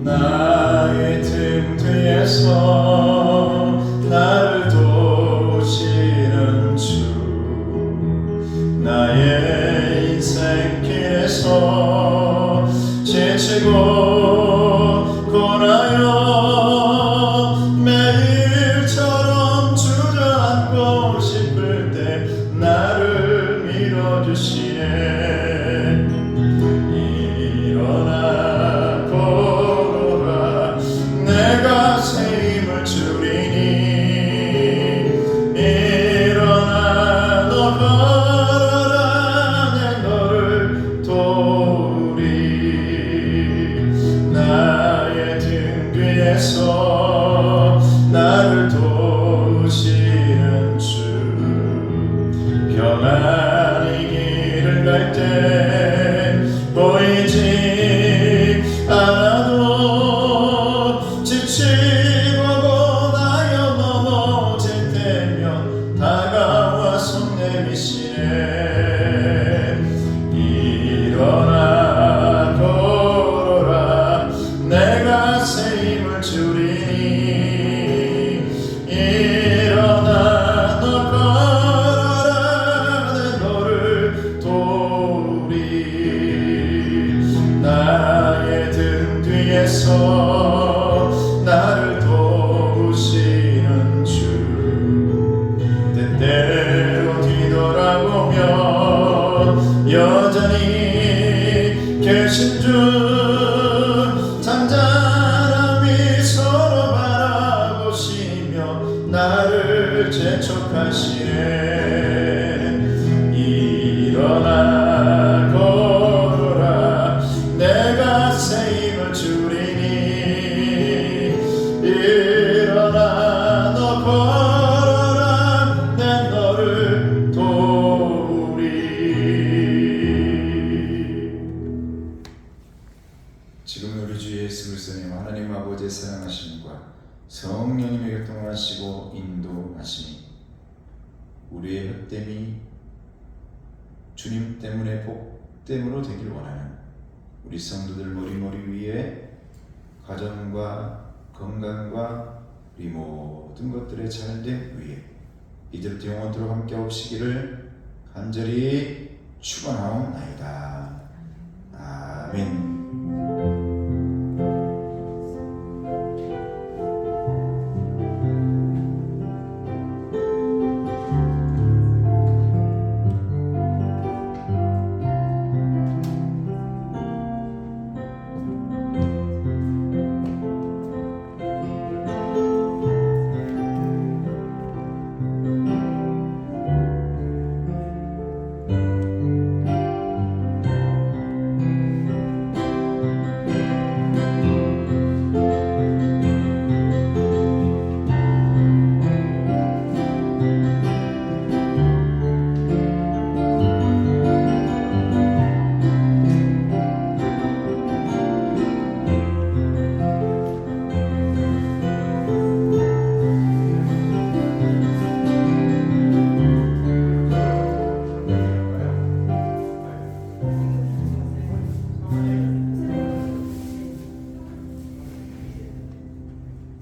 나의 등 뒤에서 나를 도우시는 주, 나의 인생길에서 지치고 고나여 매일처럼 주저앉고 싶을 때 나를 밀어주시네. 일어나 걸어라, 내가 새 힘을 주리니. 일어나 너 걸어라, 내 너를 도우리. 나의 등 뒤에서 나를 도우시는 주, 평안히 길을 갈 때 보이지 않아도 지치고 고나여 넘어질 때면 다가와 손 내미시네. 일어나 걸어라, 내가 새 힘을 주리니. 일어나 너 걸어라, 내 너를 도우리. 나의 등 뒤에서 나를 도우시는 주, 때때로 뒤돌아보면 여전히 계신 주, 잠잠한 미소로 바라보시며 나를 재촉하시네. 일어나 걸어라, 내가 새 힘을 주리니. 일어나 너 걸어라, 내 너를 도우리. 지금 우리 주 예수 그리스도님 하나님 아버지의 사랑하심과 성령님의 교통하시고 인도하심이 우리의 헛됨이 주님 때문에 복됨으로 되길 원하는 우리 성도들 머리머리 위에 가정과 건강과 우리 모든 것들의 잘됨 위에 이제부터 영원토록 함께 없시기를 간절히 축원하옵나이다.